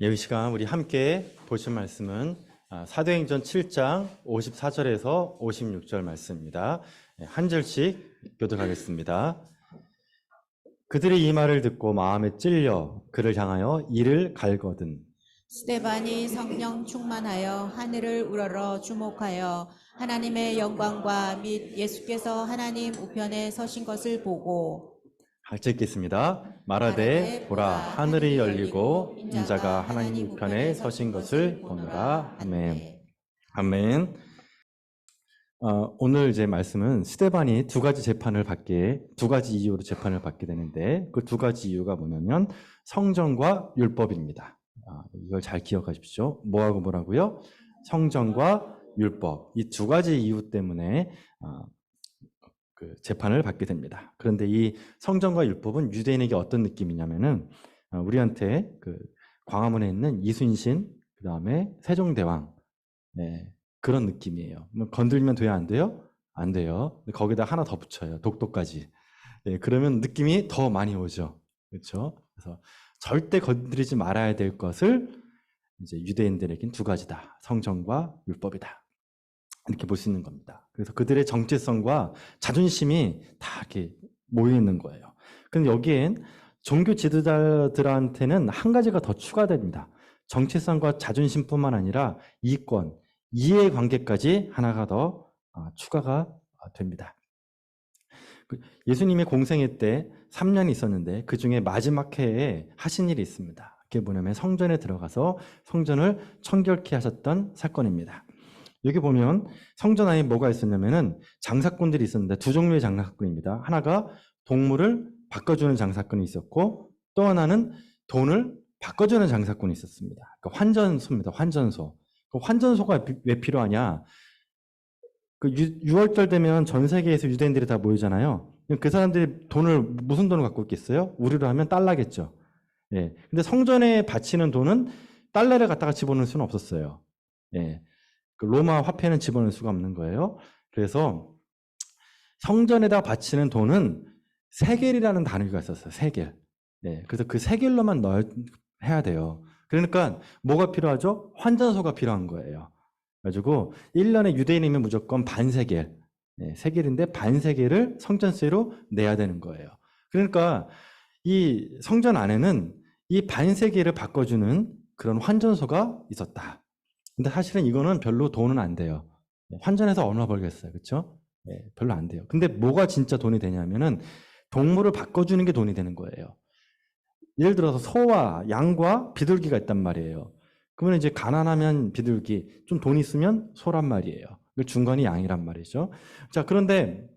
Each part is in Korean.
예배 시간 우리 함께 보실 말씀은 사도행전 7장 54절에서 56절 말씀입니다. 한 절씩 교독하겠습니다. 그들이 이 말을 듣고 마음에 찔려 그를 향하여 이를 갈거든. 스데반이 성령 충만하여 하늘을 우러러 주목하여 하나님의 영광과 및 예수께서 하나님 우편에 서신 것을 보고 같이 읽겠습니다. 말하되 보라 하늘이 열리고 인자가 하나님 우편에 서신 것을 보노라. 아멘. 아멘. 오늘 이제 말씀은 스데반이 두 가지 이유로 재판을 받게 되는데 그 두 가지 이유가 뭐냐면 성전과 율법입니다. 이걸 잘 기억하십시오. 뭐하고 뭐라고요? 성전과 율법. 이 두 가지 이유 때문에 그 재판을 받게 됩니다. 그런데 이 성전과 율법은 유대인에게 어떤 느낌이냐면은 우리한테 그 광화문에 있는 이순신, 그 다음에 세종대왕, 그런 느낌이에요. 건들면 돼요, 안 돼요? 안 돼요. 거기다 하나 더 붙여요. 독도까지. 그러면 느낌이 더 많이 오죠. 그렇죠? 그래서 절대 건드리지 말아야 될 것을 이제 유대인들에겐 두 가지다. 성전과 율법이다. 이렇게 볼 수 있는 겁니다. 그래서 그들의 정체성과 자존심이 다 이렇게 모여 있는 거예요. 근데 여기엔 종교 지도자들한테는 한 가지가 더 추가됩니다. 정체성과 자존심뿐만 아니라 이권, 이해관계까지 하나가 더 추가가 됩니다. 예수님의 공생애 때 3년이 있었는데 그 중에 마지막 해에 하신 일이 있습니다. 그게 뭐냐면 성전에 들어가서 성전을 청결케 하셨던 사건입니다. 여기 보면 성전 안에 뭐가 있었냐면은 장사꾼들이 있었는데 두 종류의 장사꾼입니다. 하나가 동물을 바꿔주는 장사꾼이 있었고 또 하나는 돈을 바꿔주는 장사꾼이 있었습니다. 그러니까 환전소입니다. 환전소. 그 환전소가 왜 필요하냐? 그 6월절 되면 전 세계에서 유대인들이 다 모이잖아요. 그 사람들이 무슨 돈을 갖고 있겠어요? 우리로 하면 달러겠죠. 예. 근데 성전에 바치는 돈은 달러를 갖다가 집어넣을 수는 없었어요. 예. 그 로마 화폐는 집어넣을 수가 없는 거예요. 그래서 성전에다 바치는 돈은 세겔이라는 단위가 있었어요. 세겔. 네, 그래서 그 세겔로만 해야 돼요. 그러니까 뭐가 필요하죠? 환전소가 필요한 거예요. 그래가지고 1년에 유대인이면 무조건 반세겔, 세겔인데 반세겔을 성전세로 내야 되는 거예요. 그러니까 이 성전 안에는 이 반세겔을 바꿔주는 그런 환전소가 있었다. 근데 사실은 이거는 별로 돈은 안 돼요. 환전해서 얼마 벌겠어요. 그렇죠? 별로 안 돼요. 근데 뭐가 진짜 돈이 되냐면은 동물을 바꿔주는 게 돈이 되는 거예요. 예를 들어서 소와 양과 비둘기가 있단 말이에요. 그러면 이제 가난하면 비둘기, 좀 돈 있으면 소란 말이에요. 그 중간이 양이란 말이죠. 자, 그런데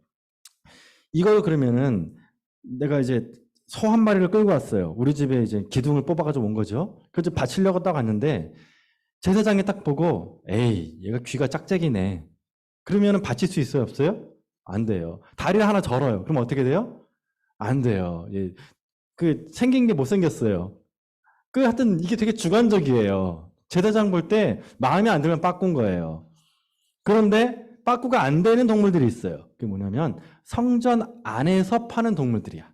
이걸 그러면은 내가 이제 소 한 마리를 끌고 왔어요. 우리 집에 이제 기둥을 뽑아가지고 온 거죠. 그래서 바치려고 딱 왔는데 제사장이 딱 보고 에이 얘가 귀가 짝짝이네. 그러면은 바칠 수 있어요? 없어요? 안 돼요. 다리를 하나 절어요. 그럼 어떻게 돼요? 안 돼요. 예. 그 생긴 게 못생겼어요. 하여튼 이게 되게 주관적이에요. 제사장 볼 때 마음에 안 들면 빠꾼 거예요. 그런데 빠꾸가 안 되는 동물들이 있어요. 그게 뭐냐면 성전 안에서 파는 동물들이야.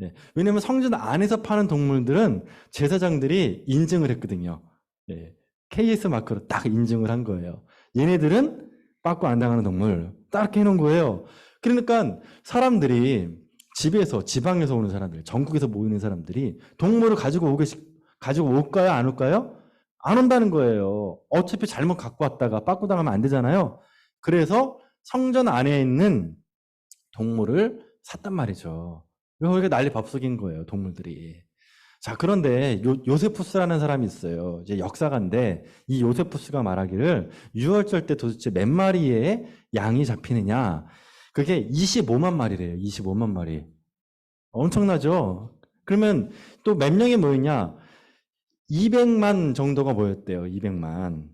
예. 왜냐면 성전 안에서 파는 동물들은 제사장들이 인증을 했거든요. 예. KS 마크로 딱 인증을 한 거예요. 얘네들은 빠꾸 안 당하는 동물 딱 해놓은 거예요. 그러니까 사람들이 집에서 지방에서 오는 사람들, 전국에서 모이는 사람들이 동물을 가지고 올까요? 안 올까요? 안 온다는 거예요. 어차피 잘못 갖고 왔다가 빠꾸 당하면 안 되잖아요. 그래서 성전 안에 있는 동물을 샀단 말이죠. 그러니까 난리 밥석인 거예요, 동물들이. 자, 그런데 요세푸스라는 사람이 있어요. 이제 역사가인데 이 요세푸스가 말하기를 6월절 때 도대체 몇 마리의 양이 잡히느냐? 그게 25만 마리래요. 25만 마리. 엄청나죠? 그러면 또 몇 명이 모였냐? 200만 정도가 모였대요. 200만.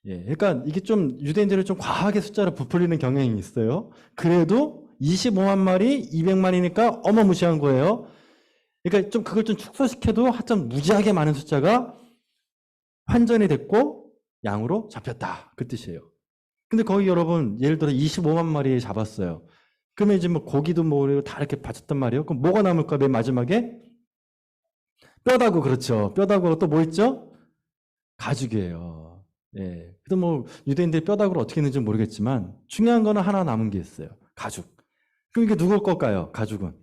예, 그러니까 이게 좀 유대인들을 좀 과하게 숫자로 부풀리는 경향이 있어요. 그래도 25만 마리, 200만이니까 어마무시한 거예요. 그러니까 좀 그걸 좀 축소시켜도 하여튼 무지하게 많은 숫자가 환전이 됐고 양으로 잡혔다. 그 뜻이에요. 근데 거기 여러분 예를 들어 25만 마리 잡았어요. 그러면 이제 뭐 고기도 뭐 다 이렇게 바쳤단 말이에요. 그럼 뭐가 남을까 맨 마지막에? 뼈다구, 그렇죠. 뼈다구가 또 뭐 있죠? 가죽이에요. 예. 그래도 뭐 유대인들이 뼈다구를 어떻게 했는지 모르겠지만 중요한 거는 하나 남은 게 있어요. 가죽. 그럼 이게 누굴 걸까요? 가죽은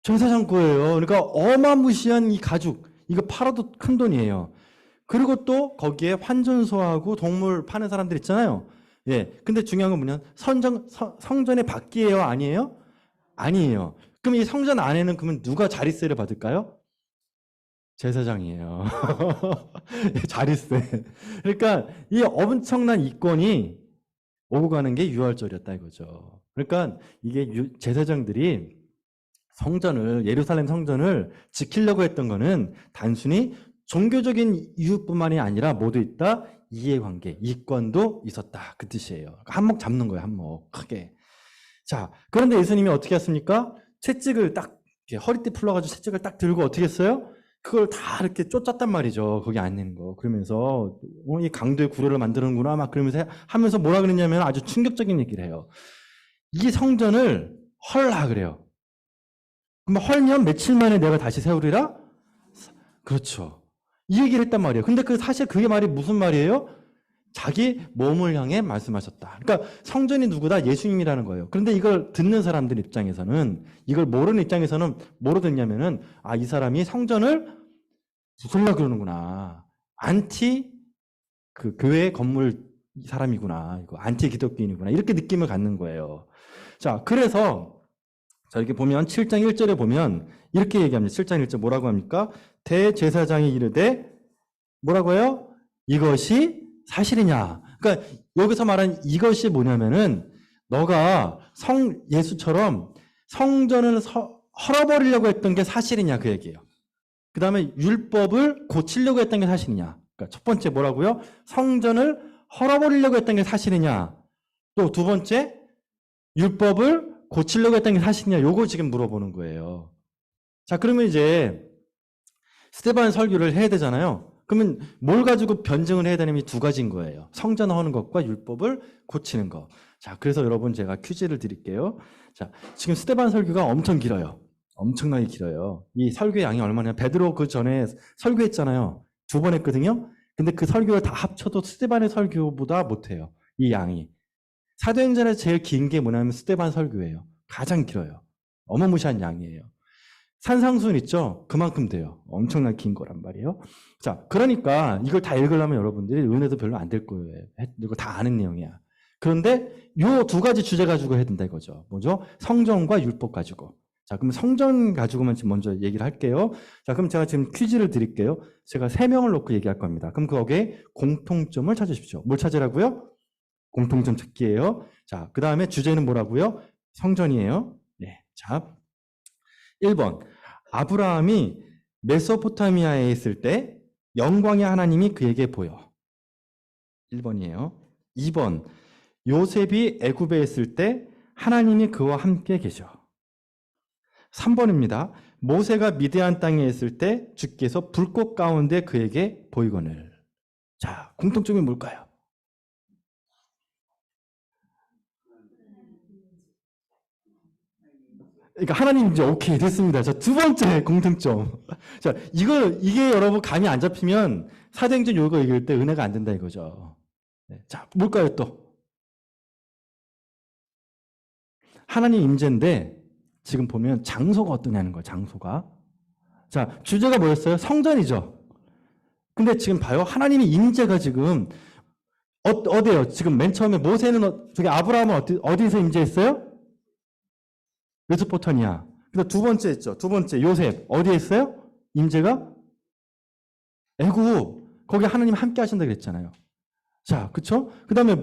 제사장 거예요. 그러니까 어마무시한 이 가죽, 이거 팔아도 큰 돈이에요. 그리고 또 거기에 환전소하고 동물 파는 사람들 있잖아요. 예. 근데 중요한 건 뭐냐? 성전의 밖이에요? 아니에요? 아니에요. 그럼 이 성전 안에는 그러면 누가 자릿세를 받을까요? 제사장이에요. 자릿세. 그러니까 이 엄청난 이권이 오고 가는 게 유월절이었다 이거죠. 그러니까 이게 제사장들이 예루살렘 성전을 지키려고 했던 거는 단순히 종교적인 이유뿐만이 아니라 모두 있다 이해관계, 이권도 있었다 그 뜻이에요. 그러니까 한몫 잡는 거예요, 한몫 크게. 자, 그런데 예수님이 어떻게 했습니까? 채찍을 딱 이렇게 허리띠 풀러가지고 채찍을 딱 들고 어떻게 했어요? 그걸 다 이렇게 쫓았단 말이죠. 거기 안 내는 거. 그러면서 이 강도의 구려를 만드는구나 막 그러면서 하면서 뭐라 그랬냐면 아주 충격적인 얘기를 해요. 이 성전을 헐라 그래요. 그럼 헐면 며칠 만에 내가 다시 세우리라? 그렇죠. 이 얘기를 했단 말이에요. 근데 사실 그게 말이 무슨 말이에요? 자기 몸을 향해 말씀하셨다. 그러니까 성전이 누구다? 예수님이라는 거예요. 그런데 이걸 듣는 사람들 입장에서는, 이걸 모르는 입장에서는 뭐로 듣냐면은, 아, 이 사람이 성전을 부술려 그러는구나. 그 교회 건물 사람이구나. 이거 안티 기독교인이구나. 이렇게 느낌을 갖는 거예요. 자, 그래서 자, 이렇게 보면 7장 1절에 보면 이렇게 얘기합니다. 7장 1절 뭐라고 합니까? 대제사장이 이르되 뭐라고 해요? 이것이 사실이냐? 그러니까 여기서 말하는 이것이 뭐냐면은 너가 예수처럼 성전을 헐어버리려고 했던 게 사실이냐 그 얘기예요. 그 다음에 율법을 고치려고 했던 게 사실이냐? 그러니까 첫 번째 뭐라고요? 성전을 헐어버리려고 했던 게 사실이냐? 또 두 번째 율법을 고치려고 했던 게 사실이냐? 요거 지금 물어보는 거예요. 자, 그러면 이제 스데반 설교를 해야 되잖아요. 그러면 뭘 가지고 변증을 해야 되냐면 두 가지인 거예요. 성전하는 것과 율법을 고치는 거. 자, 그래서 여러분 제가 퀴즈를 드릴게요. 자, 지금 스데반 설교가 엄청 길어요. 엄청나게 길어요. 이 설교의 양이 얼마냐? 베드로 그 전에 설교했잖아요. 2번 했거든요. 근데 그 설교를 다 합쳐도 스데반의 설교보다 못해요. 이 양이. 사도행전에서 제일 긴 게 뭐냐면 스데반 설교예요. 가장 길어요. 어마무시한 양이에요. 산상수훈 있죠? 그만큼 돼요. 엄청나게 긴 거란 말이에요. 자, 그러니까 이걸 다 읽으려면 여러분들이 은혜도 별로 안 될 거예요. 이거 다 아는 내용이야. 그런데 요 두 가지 주제 가지고 해야 된다 이거죠. 뭐죠? 성전과 율법 가지고. 자, 그럼 성전 가지고만 지금 먼저 얘기를 할게요. 자, 그럼 제가 지금 퀴즈를 드릴게요. 제가 3명을 놓고 얘기할 겁니다. 그럼 거기에 공통점을 찾으십시오. 뭘 찾으라고요? 공통점 찾기예요. 자, 그 다음에 주제는 뭐라고요? 성전이에요. 네. 자, 1번. 아브라함이 메소포타미아에 있을 때 영광의 하나님이 그에게 보여. 1번이에요. 2번. 요셉이 애굽에 있을 때 하나님이 그와 함께 계셔. 3번입니다. 모세가 미디안 땅에 있을 때 주께서 불꽃 가운데 그에게 보이거늘. 자, 공통점이 뭘까요? 그러니까 하나님 이제 오케이 됐습니다. 자, 두 번째 공통점. 자, 이게 여러분 감이 안 잡히면 사도행전 요거 읽을 때 은혜가 안 된다 이거죠. 네. 자, 뭘까요 또? 하나님 임재인데 지금 보면 장소가 어떠냐는 거예요. 장소가. 자, 주제가 뭐였어요? 성전이죠. 근데 지금 봐요. 하나님의 임재가 지금 어디예요? 지금 맨 처음에 모세는 저기 아브라함은 어디서 임재했어요? 메소포타미아. 그래서 두 번째 했죠. 두 번째 요셉 어디에 있어요? 임재가 애굽. 거기 하나님 함께 하신다 그랬잖아요. 자, 그쵸? 그 다음에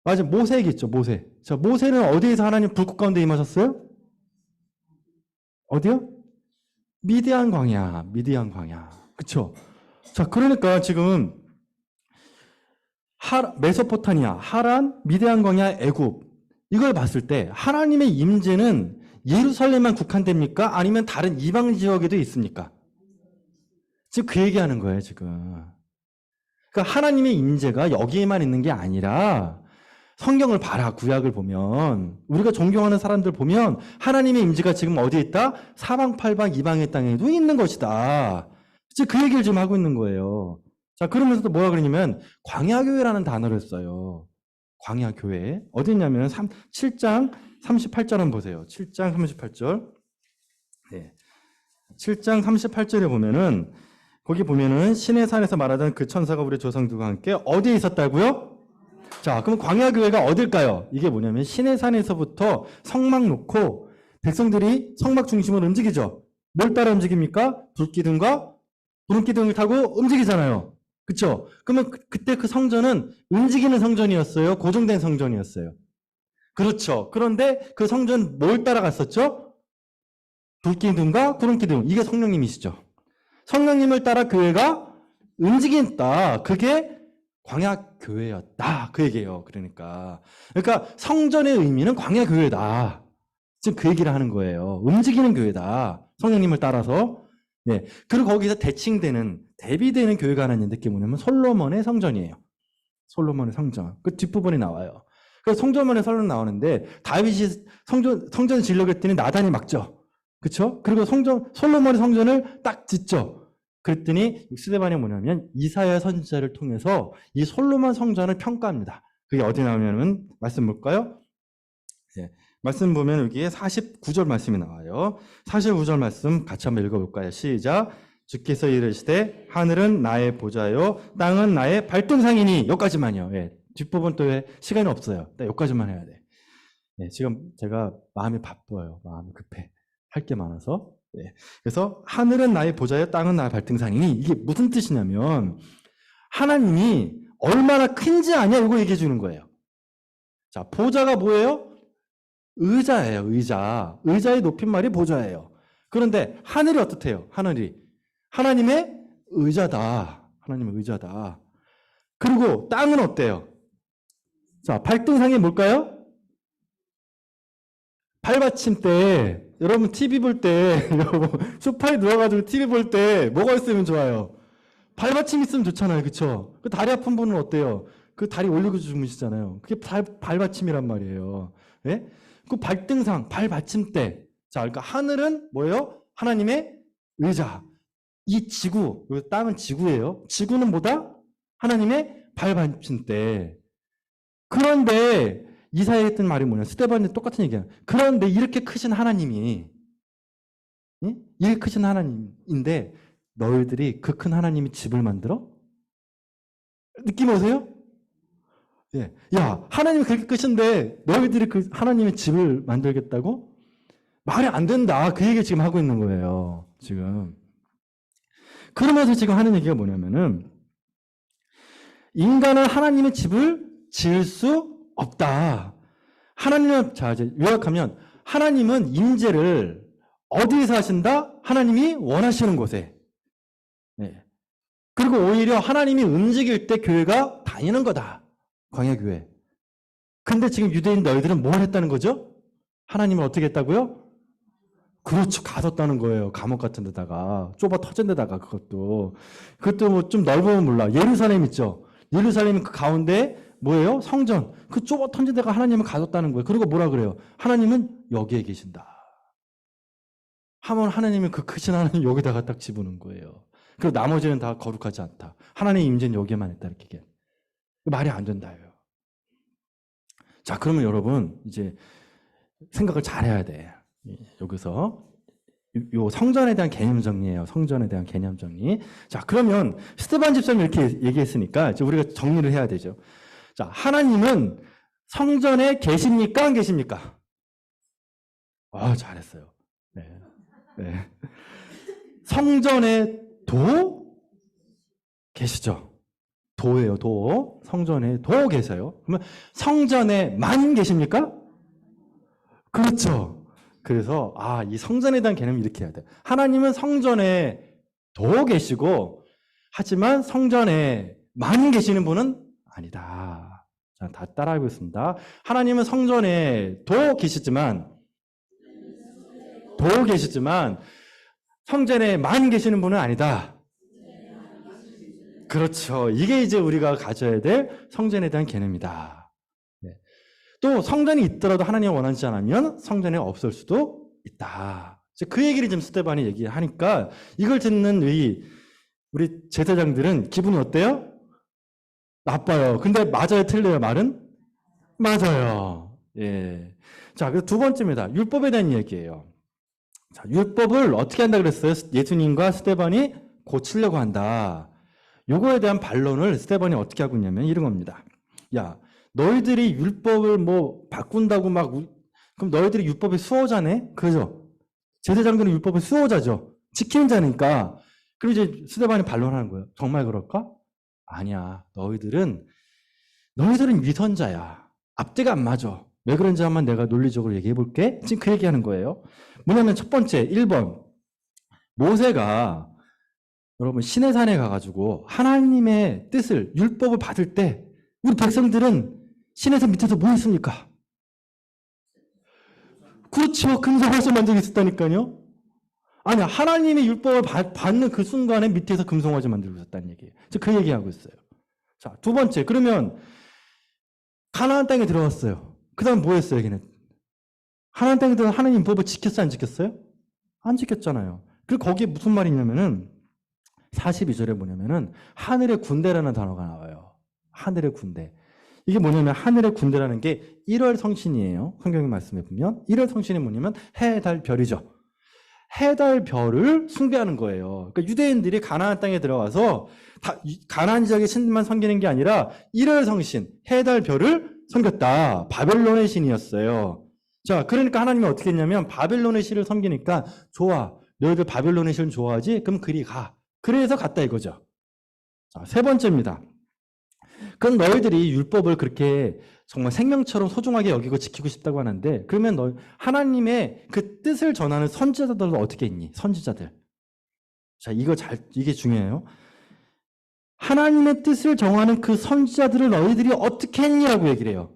맞아 모세 얘기했죠. 모세. 자, 모세는 어디에서 하나님 불꽃 가운데 임하셨어요? 어디요? 미디안 광야. 미디안 광야. 그쵸? 자, 그러니까 지금 메소포타미아, 하란, 미디안 광야, 애굽 이걸 봤을 때 하나님의 임재는 예루살렘만 국한됩니까? 아니면 다른 이방 지역에도 있습니까? 지금 그 얘기하는 거예요, 지금. 그러니까 하나님의 임재가 여기에만 있는 게 아니라 성경을 봐라. 구약을 보면 우리가 존경하는 사람들 보면 하나님의 임재가 지금 어디에 있다? 사방팔방 이방의 땅에도 있는 것이다. 이제 그 얘기를 지금 하고 있는 거예요. 자, 그러면서도 뭐라 그러냐면 광야교회라는 단어를 써요. 광야교회. 어디 있냐면 7장 38절 한번 보세요. 7장 38절. 네. 7장 38절에 보면은 거기 보면은 신의 산에서 말하던 그 천사가 우리 조상들과 함께 어디에 있었다고요? 자, 그럼 광야교회가 어딜까요? 이게 뭐냐면 신의 산에서부터 성막 놓고 백성들이 성막 중심으로 움직이죠. 뭘 따라 움직입니까? 불기둥과 구름기둥을 타고 움직이잖아요. 그렇죠? 그러면 그때 그 성전은 움직이는 성전이었어요? 고정된 성전이었어요? 그렇죠. 그런데 그 성전 뭘 따라갔었죠? 불기둥과 구름기둥. 이게 성령님이시죠. 성령님을 따라 교회가 움직인다. 그게 광야교회였다. 그 얘기예요. 그러니까 성전의 의미는 광야교회다. 지금 그 얘기를 하는 거예요. 움직이는 교회다. 성령님을 따라서. 네. 그리고 거기서 대칭되는, 대비되는 교회가 하나 있는데 그게 뭐냐면 솔로몬의 성전이에요. 솔로몬의 성전. 그 뒷부분이 나와요. 그래서 성전문에 설명 나오는데 다윗이 성전 지으려고 했더니 나단이 막죠. 그렇죠? 그리고 솔로몬의 성전을 딱 짓죠. 그랬더니 스데반이 뭐냐면 이사야 선지자를 통해서 이 솔로몬 성전을 평가합니다. 그게 어디 나오냐면 말씀 볼까요? 네. 말씀 보면 여기에 49절 말씀이 나와요. 49절 말씀 같이 한번 읽어볼까요? 시작. 주께서 이르시되 하늘은 나의 보좌요 땅은 나의 발등상이니. 여기까지만요. 예. 뒷부분 또 시간이 없어요. 딱 여기까지만 해야 돼. 예. 지금 제가 마음이 바빠요. 마음이 급해. 할 게 많아서. 예. 그래서 하늘은 나의 보좌요 땅은 나의 발등상이니. 이게 무슨 뜻이냐면 하나님이 얼마나 큰지 아냐 이거 얘기해 주는 거예요. 자, 보좌가 뭐예요? 의자예요. 의자. 의자의 높임말이 보좌예요. 그런데 하늘이 어떻대요? 하늘이 하나님의 의자다. 하나님의 의자다. 그리고 땅은 어때요? 자, 발등상이 뭘까요? 발받침대. 여러분 TV 볼 때 소파에 누워가지고 TV 볼 때 뭐가 있으면 좋아요? 발받침 있으면 좋잖아요. 그렇죠? 그 다리 아픈 분은 어때요? 그 다리 올리고 주무시잖아요. 그게 발받침이란 말이에요. 예? 그 발등상, 발받침대. 자, 그러니까 하늘은 뭐예요? 하나님의 의자. 이 지구, 땅은 지구예요. 지구는 뭐다? 하나님의 발받침대. 그런데 이사야에 했던 말이 뭐냐? 스데반이 똑같은 얘기야. 그런데 이렇게 크신 하나님이, 이렇게 크신 하나님인데 너희들이 그 큰 하나님이 집을 만들어? 느낌 오세요? 예. 야, 하나님이 그렇게 크신데 너희들이 그 하나님의 집을 만들겠다고? 말이 안 된다. 그 얘기 지금 하고 있는 거예요. 지금. 그러면서 지금 하는 얘기가 뭐냐면은 인간은 하나님의 집을 지을 수 없다. 하나님은, 자, 이제 요약하면 하나님은 임재를 어디에서 하신다? 하나님이 원하시는 곳에. 네. 그리고 오히려 하나님이 움직일 때 교회가 다니는 거다. 광야교회. 근데 지금 유대인 너희들은 뭘 했다는 거죠? 하나님을 어떻게 했다고요? 그렇죠. 가뒀다는 거예요. 감옥 같은 데다가. 좁아 터진 데다가 그것도 뭐 좀 넓으면 몰라. 예루살렘 있죠. 예루살렘 그 가운데 뭐예요? 성전. 그 좁아 터진 데가 하나님을 가뒀다는 거예요. 그리고 뭐라 그래요? 하나님은 여기에 계신다. 하면 하나님은 그 크신 하나님 여기다가 딱 집어넣은 거예요. 그리고 나머지는 다 거룩하지 않다. 하나님의 임재는 여기에만 있다. 이렇게 얘기해요. 말이 안 된다요. 자, 그러면 여러분 이제 생각을 잘 해야 돼. 여기서 요 성전에 대한 개념 정리예요. 성전에 대한 개념 정리. 자, 그러면 스데반 집사님이 이렇게 얘기했으니까 이제 우리가 정리를 해야 되죠. 자, 하나님은 성전에 계십니까? 안 계십니까? 아, 잘했어요. 네. 네. 성전에 도 계시죠? 도예요, 도. 성전에 도 계세요. 그러면 성전에만 계십니까? 그렇죠. 그래서 이 성전에 대한 개념을 이렇게 해야 돼요. 하나님은 성전에 도 계시고 하지만 성전에만 계시는 분은 아니다. 자, 다 따라하고 있습니다. 하나님은 성전에 도 계시지만 성전에만 계시는 분은 아니다. 그렇죠. 이게 이제 우리가 가져야 될 성전에 대한 개념이다. 네. 또 성전이 있더라도 하나님이 원하지 않으면 성전에 없을 수도 있다. 그 얘기를 지금 스데반이 얘기하니까 이걸 듣는 우리 제사장들은 기분이 어때요? 나빠요. 근데 맞아요, 틀려요? 말은? 맞아요. 예. 자, 그 두 번째입니다. 율법에 대한 얘기예요. 자, 율법을 어떻게 한다 그랬어요? 예수님과 스데반이 고치려고 한다. 요거에 대한 반론을 스데반이 어떻게 하고 있냐면 이런 겁니다. 야, 너희들이 율법을 뭐 바꾼다고 그럼 너희들이 율법의 수호자네? 그죠? 제사장들은 율법의 수호자죠. 지키는 자니까. 그럼 이제 스데반이 반론하는 거예요. 정말 그럴까? 아니야. 너희들은 위선자야. 앞뒤가 안 맞아. 왜 그런지 한번 내가 논리적으로 얘기해 볼게. 지금 그 얘기하는 거예요. 뭐냐면 첫 번째, 1번. 모세가 여러분 시내 산에 가가지고 하나님의 뜻을, 율법을 받을 때 우리 백성들은 시내산 밑에서 뭐 했습니까? 그렇죠. 금송화소 만들고 있었다니까요. 아니, 하나님의 율법을 받는 그 순간에 밑에서 금송화소 만들고 있었다는 얘기예요. 그 얘기하고 있어요. 자, 두 번째. 그러면 가나안 땅에 들어갔어요. 그 다음 뭐 했어요, 여기는? 하나님 땅에 들어가서 하나님 율법을 지켰어요, 안 지켰어요? 안 지켰잖아요. 그리고 거기에 무슨 말이 있냐면은 42절에 뭐냐면은 하늘의 군대라는 단어가 나와요. 하늘의 군대. 이게 뭐냐면 하늘의 군대라는 게 1월 성신이에요. 성경의 말씀에 보면 1월 성신이 뭐냐면 해, 달, 별이죠. 해, 달, 별을 숭배하는 거예요. 그러니까 유대인들이 가나안 땅에 들어가서 가나안 지역의 신만 섬기는 게 아니라 1월 성신, 해, 달, 별을 섬겼다. 바벨론의 신이었어요. 자, 그러니까 하나님이 어떻게 했냐면 바벨론의 신을 섬기니까 좋아. 너희들 바벨론의 신을 좋아하지? 그럼 그리 가. 그래서 갔다 이거죠. 자, 세 번째입니다. 그럼 너희들이 율법을 그렇게 정말 생명처럼 소중하게 여기고 지키고 싶다고 하는데 그러면 하나님의 그 뜻을 전하는 선지자들도 어떻게 있니? 선지자들. 자, 이게 중요해요. 하나님의 뜻을 정하는 그 선지자들을 너희들이 어떻게 했니라고 얘기를 해요.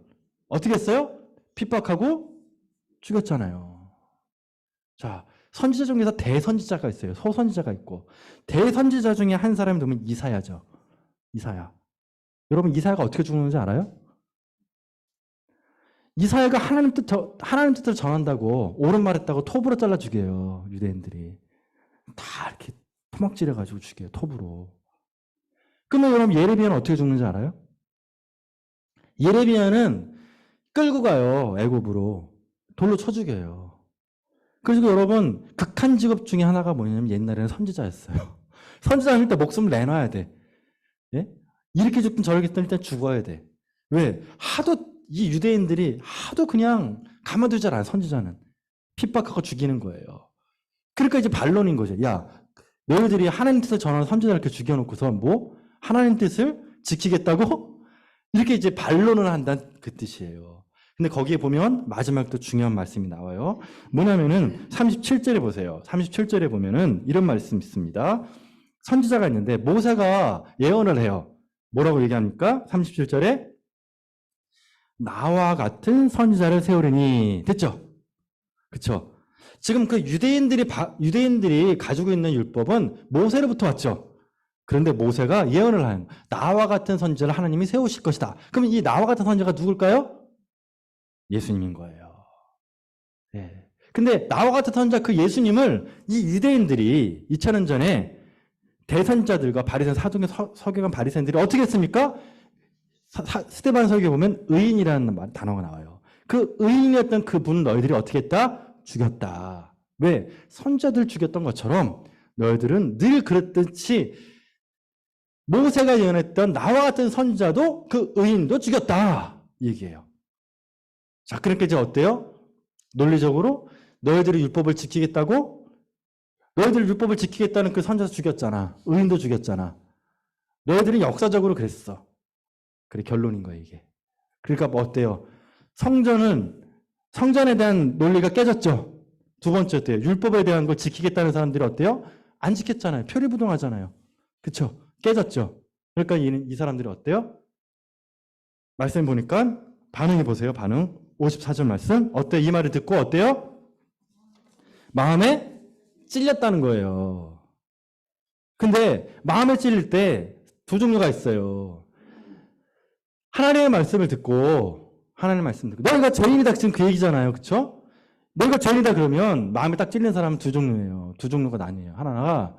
어떻게 했어요? 핍박하고 죽였잖아요. 자, 선지자 중에서 대선지자가 있어요. 소선지자가 있고. 대선지자 중에 한 사람이 되면 이사야죠. 이사야. 여러분, 이사야가 어떻게 죽는지 알아요? 이사야가 하나님 뜻을 전한다고 옳은 말 했다고 톱으로 잘라 죽여요. 유대인들이. 다 이렇게 토막질해가지고 죽여요. 톱으로. 그러면 여러분 예레미야는 어떻게 죽는지 알아요? 예레미야는 끌고 가요. 애굽으로. 돌로 쳐 죽여요. 그래서 여러분 극한 직업 중에 하나가 뭐냐면 옛날에는 선지자였어요. 선지자는 일단 목숨을 내놔야 돼. 예? 이렇게 죽든 저렇게 죽든 일단 죽어야 돼. 왜? 이 유대인들이 하도 그냥 가만두지 않아요. 선지자는. 핍박하고 죽이는 거예요. 그러니까 이제 반론인 거죠. 야, 너희들이 하나님 뜻을 전하는 선지자를 이렇게 죽여놓고서 뭐? 하나님 뜻을 지키겠다고? 이렇게 이제 반론을 한다는 그 뜻이에요. 근데 거기에 보면 마지막도 중요한 말씀이 나와요. 뭐냐면은 37절에 보세요. 37절에 보면은 이런 말씀이 있습니다. 선지자가 있는데 모세가 예언을 해요. 뭐라고 얘기합니까? 37절에 나와 같은 선지자를 세우리니. 됐죠? 그쵸? 지금 그 유대인들이 가지고 있는 율법은 모세로부터 왔죠. 그런데 모세가 예언을 하는 나와 같은 선지자를 하나님이 세우실 것이다. 그럼 이 나와 같은 선지자가 누굴까요? 예수님인 거예요. 예. 근데 나와 같은 선지자 그 예수님을 이 유대인들이 2000년 전에 대선자들과 바리새인 사도계 서기관 바리새인들이 어떻게 했습니까? 스데반 설교에 보면 의인이라는 단어가 나와요. 그 의인이었던 그분 너희들이 어떻게 했다? 죽였다. 왜? 선자들 죽였던 것처럼 너희들은 늘 그랬듯이 모세가 예언했던 나와 같은 선지자도 그 의인도 죽였다. 이 얘기예요. 자, 그러니까 이제 어때요? 논리적으로 너희들이 율법을 지키겠다고? 너희들이 율법을 지키겠다는 그 선지자 죽였잖아. 의인도 죽였잖아. 너희들이 역사적으로 그랬어. 그래, 결론인 거예요, 이게. 그러니까 뭐 어때요? 성전에 대한 논리가 깨졌죠. 두 번째 어때요? 율법에 대한 걸 지키겠다는 사람들이 어때요? 안 지켰잖아요. 표리부동하잖아요. 그쵸? 깨졌죠. 그러니까 이 사람들이 어때요? 말씀 보니까 반응해 보세요. 반응. 54절 말씀. 어때요? 이 말을 듣고 어때요? 마음에 찔렸다는 거예요. 근데 마음에 찔릴 때 두 종류가 있어요. 하나님의 말씀을 듣고 하나님 말씀 듣고 너희가 죄인이다 지금 그 얘기잖아요. 그렇죠? 너희가 죄인이다 그러면 마음에 딱 찔리는 사람은 두 종류예요. 두 종류가 나뉘어요. 하나가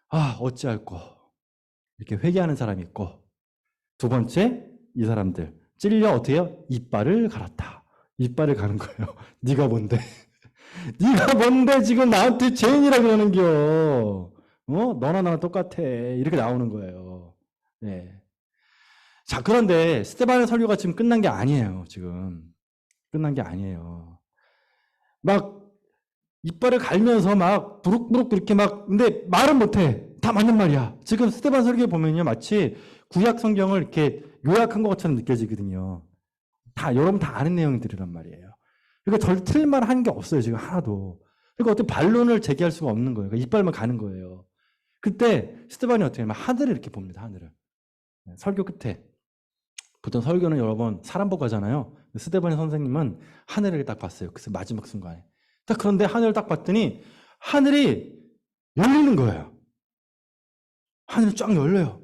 어찌할꼬 이렇게 회개하는 사람이 있고 두 번째 이 사람들 찔려 어떻게 해요? 이빨을 갈았다. 이빨을 가는 거예요. 네가 뭔데? 네가 뭔데 지금 나한테 죄인이라 그러는겨? 너나 나랑 똑같아. 이렇게 나오는 거예요. 네. 자, 그런데 스데반의 설교가 지금 끝난 게 아니에요. 지금 끝난 게 아니에요. 막 이빨을 갈면서 막 부룩부룩 그렇게 막 근데 말은 못해. 다 맞는 말이야. 지금 스데반 설교에 보면요, 마치 구약 성경을 이렇게 요약한 것처럼 느껴지거든요. 다 여러분 다 아는 내용들이란 말이에요. 그러니까 절 틀린 말 하는 게 없어요. 지금 하나도. 그러니까 어떻게 반론을 제기할 수가 없는 거예요. 그러니까 이빨만 가는 거예요. 그때 스데반이 어떻게 하냐면 하늘을 이렇게 봅니다. 하늘을. 설교 끝에. 보통 설교는 여러 번 사람 보고 하잖아요. 스데반 선생님은 하늘을 딱 봤어요. 그래서 마지막 순간에. 딱 그런데 하늘을 딱 봤더니 하늘이 열리는 거예요. 하늘이 쫙 열려요.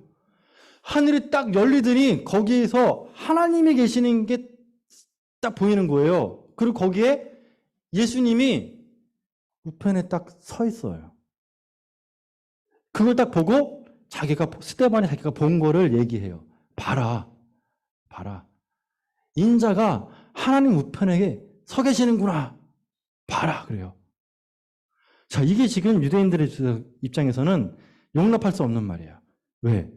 하늘이 딱 열리더니 거기에서 하나님이 계시는 게 딱 보이는 거예요. 그리고 거기에 예수님이 우편에 딱 서 있어요. 그걸 딱 보고 스데반이 자기가 본 거를 얘기해요. 봐라. 인자가 하나님 우편에 서 계시는구나. 봐라. 그래요. 자, 이게 지금 유대인들의 입장에서는 용납할 수 없는 말이에요. 왜?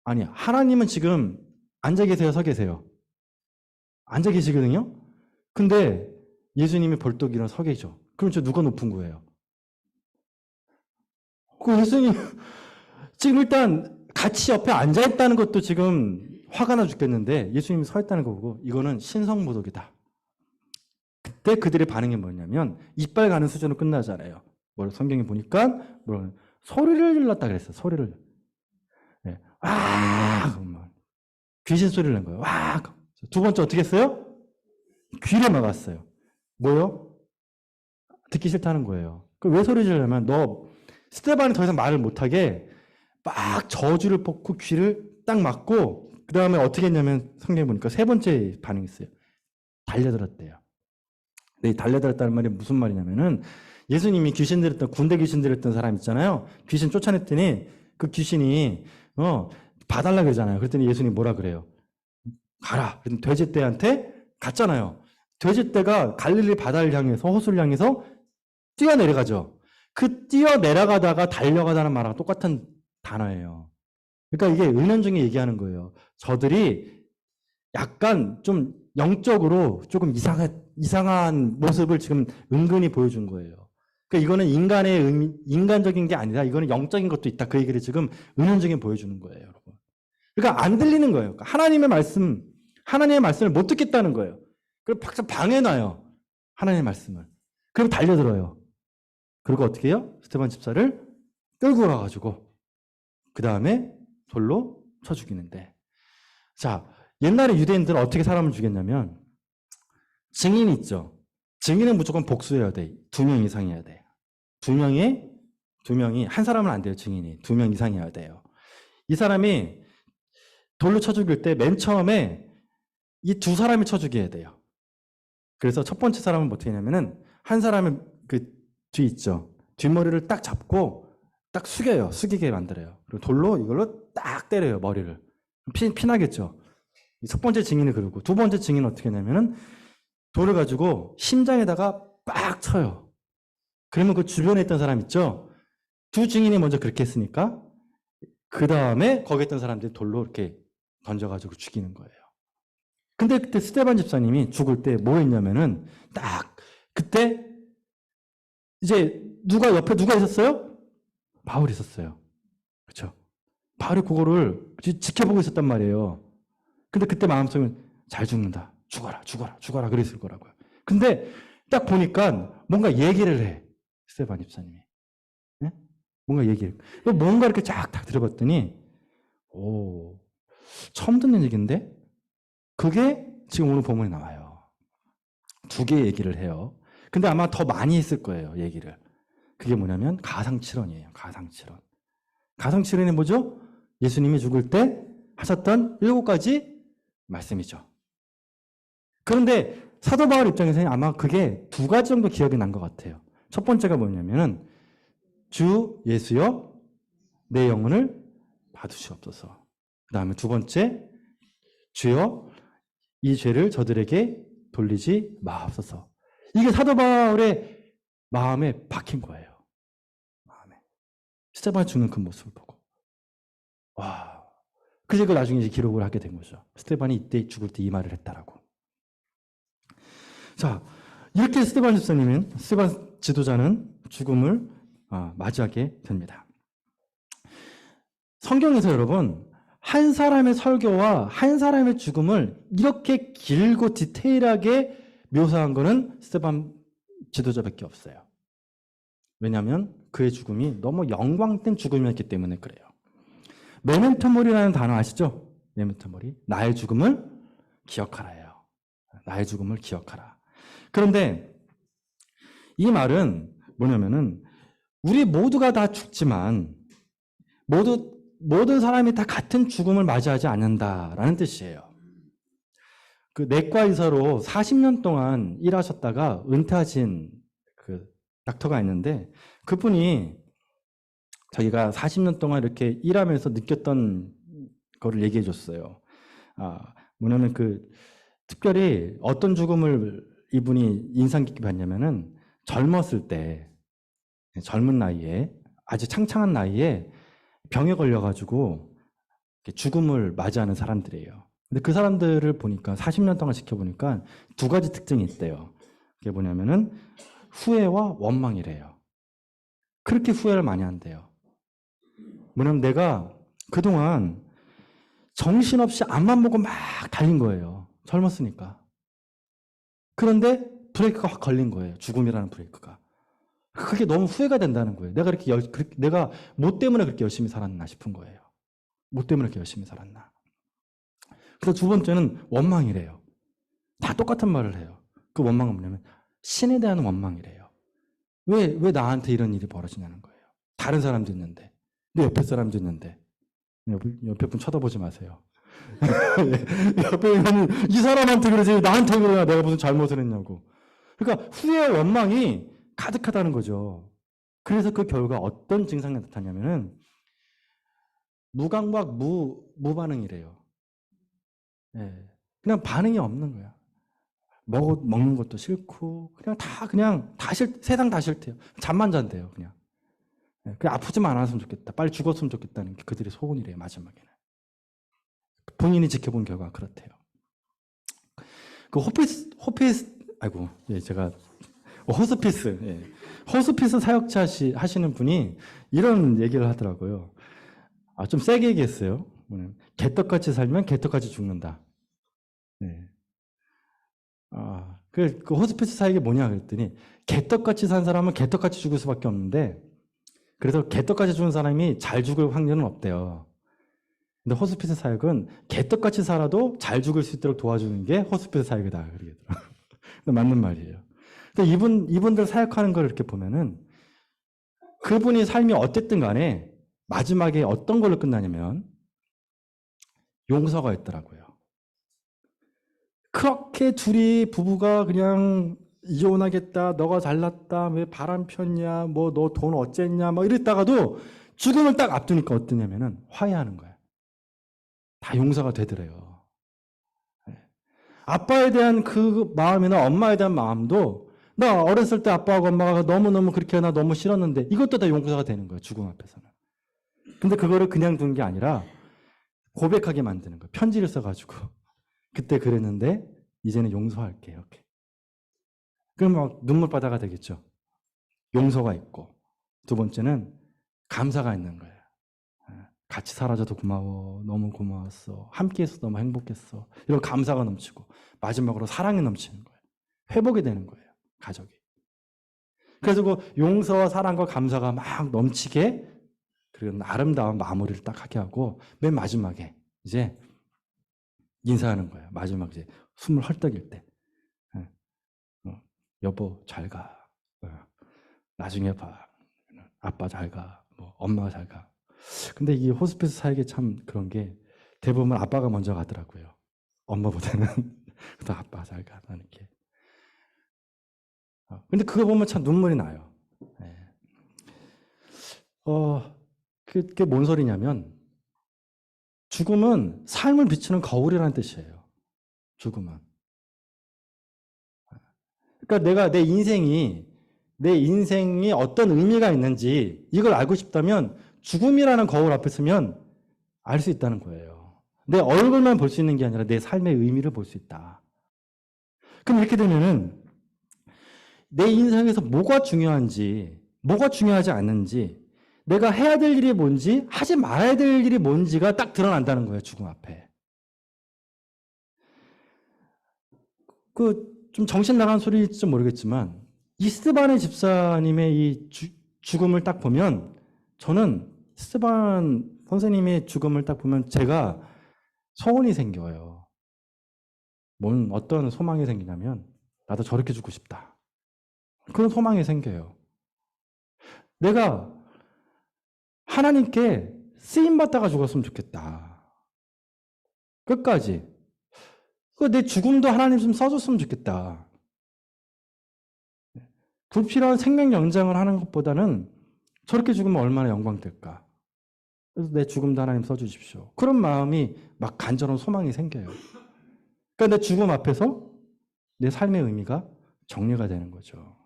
아니, 하나님은 지금 앉아 계세요, 서 계세요? 앉아 계시거든요? 근데 예수님이 벌떡 일어나 서 계셔. 그럼 저 누가 높은 거예요? 그 예수님, 지금 일단 같이 옆에 앉아있다는 것도 지금 화가 나 죽겠는데 예수님이 서 있다는 거 보고 이거는 신성모독이다. 그때 그들의 반응이 뭐냐면 이빨 가는 수준으로 끝나잖아요. 성경에 보니까 소리를 질렀다 그랬어요. 소리를. 네. 귀신 소리를 낸 거예요. 두 번째 어떻게 했어요? 귀를 막았어요. 뭐요? 듣기 싫다는 거예요. 왜 소리 지르냐면 스데반이 더 이상 말을 못하게 막 저주를 뽑고 귀를 딱 막고 그 다음에 어떻게 했냐면 성경에 보니까 세 번째 반응이 있어요. 달려들었대요. 네, 달려들었다는 말이 무슨 말이냐면은 예수님이 군대 귀신 들었던 사람 있잖아요. 귀신 쫓아냈더니 그 귀신이 봐달라 그러잖아요. 그랬더니 예수님이 뭐라 그래요? 가라. 그랬더니 돼지떼한테 갔잖아요. 돼지떼가 갈릴리 바다를 향해서 호수를 향해서 뛰어내려가죠. 그 뛰어내려가다가 달려가다는 말하고 똑같은 단어예요. 그러니까 이게 은연중에 얘기하는 거예요. 저들이 약간 좀 영적으로 조금 이상한 모습을 지금 은근히 보여준 거예요. 그러니까 이거는 인간적인 게 아니라 이거는 영적인 것도 있다. 그 얘기를 지금 은연중에 보여주는 거예요, 여러분. 그러니까 안 들리는 거예요. 그러니까 하나님의 말씀을 못 듣겠다는 거예요. 그리고 방해놔요. 하나님의 말씀을. 그리고 달려들어요. 그리고 어떻게 해요? 스데반 집사를 끌고 가가지고 그 다음에 돌로 쳐 죽이는데, 자, 옛날에 유대인들은 어떻게 사람을 죽였냐면 증인이 있죠. 증인은 무조건 복수해야 돼. 2명 이상이어야 돼. 두 명이 한 사람은 안 돼요. 증인이 2명 이상이어야 돼요. 이 사람이 돌로 쳐 죽일 때 맨 처음에 이 두 사람이 쳐 죽여야 돼요. 그래서 첫 번째 사람은 어떻게 하냐면은 한 사람은 그 뒤 있죠. 뒷머리를 딱 잡고 딱 숙이게 만들어요. 그리고 돌로 이걸로 딱 때려요, 머리를. 피나겠죠. 첫 번째 증인은 그러고, 두 번째 증인은 어떻게 하냐면은 돌을 가지고 심장에다가 빡 쳐요. 그러면 그 주변에 있던 사람 있죠? 두 증인이 먼저 그렇게 했으니까, 그 다음에 거기 있던 사람들이 돌로 이렇게 던져가지고 죽이는 거예요. 근데 그때 스데반 집사님이 죽을 때 뭐 했냐면은 딱 그때 이제 옆에 누가 있었어요? 바울이 있었어요. 그렇죠? 바울이 그거를 지켜보고 있었단 말이에요. 근데 그때 마음속에 잘 죽는다. 죽어라. 그랬을 거라고요. 근데 딱 보니까 뭔가 얘기를 해. 스데반 집사님이. 네? 뭔가 얘기를. 뭔가 이렇게 쫙 들어봤더니 처음 듣는 얘기인데 그게 지금 오늘 본문에 나와요. 2개의 얘기를 해요. 근데 아마 더 많이 했을 거예요, 얘기를. 그게 뭐냐면 가상칠언이에요. 가상칠언이 뭐죠? 예수님이 죽을 때 하셨던 7가지 말씀이죠. 그런데 사도 바울 입장에서는 아마 그게 두 가지 정도 기억이 난 것 같아요. 첫 번째가 뭐냐면은 주 예수여 내 영혼을 받으시옵소서. 그 다음에 두 번째, 주여 이 죄를 저들에게 돌리지 마옵소서. 이게 사도 바울의 마음에 박힌 거예요. 마음에. 스테반 죽는 그 모습을 보고. 와. 그래서 그 나중에 이제 기록을 하게 된 거죠. 스테반이 이때 죽을 때 이 말을 했다라고. 자, 이렇게 스테반 집사님은, 스테반 지도자는 죽음을 맞이하게 됩니다. 성경에서 여러분, 한 사람의 설교와 한 사람의 죽음을 이렇게 길고 디테일하게 묘사한 것은 스테반 지도자밖에 없어요. 왜냐하면 그의 죽음이 너무 영광된 죽음이었기 때문에 그래요. 메멘토 모리라는 단어 아시죠? 메멘토 모리. 나의 죽음을 기억하라예요. 나의 죽음을 기억하라. 그런데 이 말은 뭐냐면은 우리 모두가 다 죽지만 모든 사람이 다 같은 죽음을 맞이하지 않는다라는 뜻이에요. 그 내과 의사로 40년 동안 일하셨다가 은퇴하신 그 닥터가 있는데 그분이 자기가 40년 동안 이렇게 일하면서 느꼈던 거를 얘기해 줬어요. 뭐냐면 특별히 어떤 죽음을 이분이 인상 깊게 봤냐면은 젊었을 때, 젊은 나이에, 아주 창창한 나이에 병에 걸려가지고 죽음을 맞이하는 사람들이에요. 근데 그 사람들을 보니까 40년 동안 지켜보니까 두 가지 특징이 있대요. 그게 뭐냐면은 후회와 원망이래요. 그렇게 후회를 많이 한대요. 뭐냐면 내가 그동안 정신없이 앞만 보고 막 달린 거예요. 젊었으니까. 그런데 브레이크가 확 걸린 거예요. 죽음이라는 브레이크가. 그게 너무 후회가 된다는 거예요. 내가 뭐 때문에 그렇게 열심히 살았나 싶은 거예요. 뭐 때문에 그렇게 열심히 살았나. 그래서 두 번째는 원망이래요. 다 똑같은 말을 해요. 그 원망은 뭐냐면 신에 대한 원망이래요. 왜 나한테 이런 일이 벌어지냐는 거예요. 다른 사람도 있는데. 내 옆에 사람도 있는데. 옆에 분 쳐다보지 마세요. 옆에 있는 이 사람한테 그러지 나한테 그러냐 내가 무슨 잘못을 했냐고. 그러니까 후회와 원망이 가득하다는 거죠. 그래서 그 결과 어떤 증상이 나타나냐면은 무감각 무반응이래요. 예. 그냥 반응이 없는 거야. 먹는 것도 싫고 그냥 세상 다 싫대요. 잠만 잔대요. 그냥 아프지만 않았으면 좋겠다. 빨리 죽었으면 좋겠다는 게 그들의 소원이래요. 마지막에는. 본인이 지켜본 결과가 그렇대요. 그 호스피스 사역자 하시는 분이 이런 얘기를 하더라고요. 좀 세게 얘기했어요. 개떡같이 살면 개떡같이 죽는다. 네. 그 호스피스 사역이 뭐냐 그랬더니 개떡같이 산 사람은 개떡같이 죽을 수밖에 없는데 그래서 개떡같이 죽은 사람이 잘 죽을 확률은 없대요. 근데 호스피스 사역은 개떡같이 살아도 잘 죽을 수 있도록 도와주는 게 호스피스 사역이다. 그러더라고요. 맞는 말이에요. 근데 이분들 사역하는 걸 이렇게 보면은 그분이 삶이 어쨌든 간에 마지막에 어떤 걸로 끝나냐면 용서가 있더라고요. 그렇게 둘이 부부가 그냥 이혼하겠다, 너가 잘났다, 왜 바람 폈냐, 뭐 너 돈 어쨌냐, 뭐 이랬다가도 죽음을 딱 앞두니까 어떠냐면은 화해하는 거야. 다 용서가 되더래요. 아빠에 대한 그 마음이나 엄마에 대한 마음도 나 어렸을 때 아빠하고 엄마가 너무너무 그렇게 나 너무 싫었는데 이것도 다 용서가 되는 거예요. 죽음 앞에서는. 근데 그거를 그냥 둔 게 아니라 고백하게 만드는 거예요. 편지를 써가지고 그때 그랬는데 이제는 용서할게 이렇게. 그럼 막 눈물바다가 되겠죠. 용서가 있고 두 번째는 감사가 있는 거예요. 같이 살아줘도 고마워. 너무 고마웠어. 함께해서 너무 행복했어. 이런 감사가 넘치고 마지막으로 사랑이 넘치는 거예요. 회복이 되는 거예요. 가족이. 그래서 그 용서와 사랑과 감사가 막 넘치게 그리고 아름다운 마무리를 딱 하게 하고 맨 마지막에 이제 인사하는 거예요. 마지막 이제 숨을 헐떡일 때. 여보 잘 가. 나중에 봐. 아빠 잘 가. 뭐 엄마 잘 가. 근데 이 호스피스 사역이 참 그런 게 대부분 아빠가 먼저 가더라고요. 엄마보다는. 그래서 아빠 잘 가. 나는 이렇게. 근데 그거 보면 참 눈물이 나요. 예. 그게 뭔 소리냐면 죽음은 삶을 비추는 거울이라는 뜻이에요. 죽음은. 그러니까 내가 내 인생이 어떤 의미가 있는지 이걸 알고 싶다면 죽음이라는 거울 앞에 서면 알 수 있다는 거예요. 내 얼굴만 볼 수 있는 게 아니라 내 삶의 의미를 볼 수 있다. 그럼 이렇게 되면은 내 인생에서 뭐가 중요한지, 뭐가 중요하지 않는지, 내가 해야 될 일이 뭔지, 하지 말아야 될 일이 뭔지가 딱 드러난다는 거예요, 죽음 앞에. 좀 정신 나간 소리일지 모르겠지만, 이스테반 집사님의 이 죽음을 딱 보면, 저는 이스테반 선생님의 죽음을 딱 보면 제가 소원이 생겨요. 어떤 소망이 생기냐면, 나도 저렇게 죽고 싶다. 그런 소망이 생겨요. 내가 하나님께 쓰임받다가 죽었으면 좋겠다. 끝까지. 내 죽음도 하나님 좀 써줬으면 좋겠다. 불필요한 생명 연장을 하는 것보다는 저렇게 죽으면 얼마나 영광될까. 그래서 내 죽음도 하나님 써주십시오. 그런 마음이 막 간절한 소망이 생겨요. 그러니까 내 죽음 앞에서 내 삶의 의미가 정리가 되는 거죠.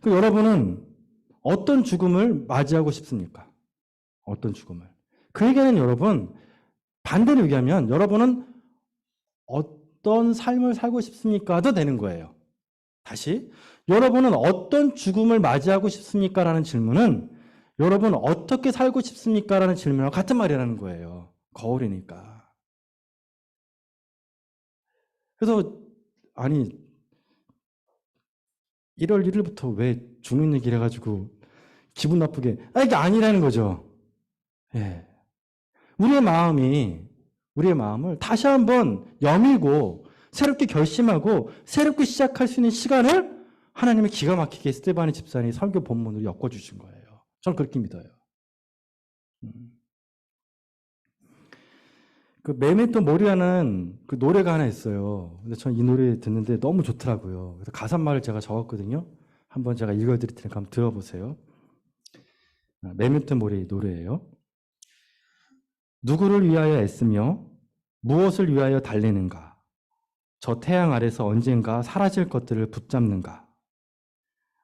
여러분은 어떤 죽음을 맞이하고 싶습니까? 어떤 죽음을? 그에게는 여러분, 반대로 얘기하면 여러분은 어떤 삶을 살고 싶습니까?도 되는 거예요. 다시, 여러분은 어떤 죽음을 맞이하고 싶습니까? 라는 질문은 여러분 어떻게 살고 싶습니까? 라는 질문과 같은 말이라는 거예요. 거울이니까. 그래서 아니 1월 1일부터 왜 죽는 얘기를 해가지고 기분 나쁘게 이게 아니라는 거죠. 예. 우리의 마음을 다시 한번 여밀고 새롭게 결심하고 새롭게 시작할 수 있는 시간을 하나님의 기가 막히게 스테바니 집사님 설교 본문으로 엮어주신 거예요. 저는 그렇게 믿어요. 메멘토 모리라는 그 노래가 하나 있어요. 근데 저는 이 노래 듣는데 너무 좋더라고요. 그래서 가사말을 제가 적었거든요. 한번 제가 읽어드릴 테니까 한번 들어보세요. 메멘토 모리 노래예요. 누구를 위하여 애쓰며 무엇을 위하여 달리는가? 저 태양 아래서 언젠가 사라질 것들을 붙잡는가?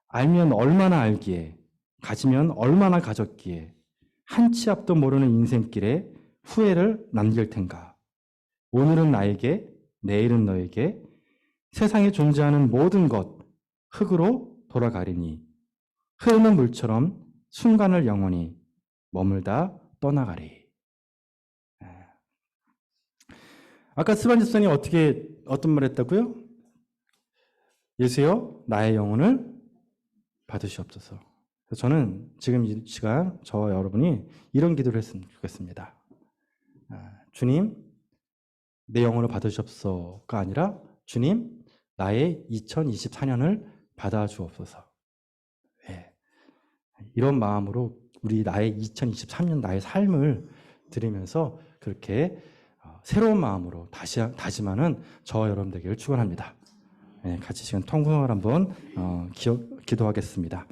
알면 얼마나 알기에, 가지면 얼마나 가졌기에 한 치 앞도 모르는 인생길에 후회를 남길 텐가? 오늘은 나에게, 내일은 너에게 세상에 존재하는 모든 것 흙으로 돌아가리니 흐르는 물처럼 순간을 영원히 머물다 떠나가리. 아까 스반 집사님 어떤 말 했다고요? 예수여 나의 영혼을 받으시옵소서. 저는 지금 이 시간 저와 여러분이 이런 기도를 했으면 좋겠습니다. 주님 내 영혼을 받으시옵소서가 아니라 주님 나의 2024년을 받아주옵소서. 네. 이런 마음으로 우리 나의 2023년 나의 삶을 드리면서 그렇게 새로운 마음으로 다짐하는 저와 여러분 되기를 축원합니다. 네, 같이 시간 통성을 한번 기도하겠습니다.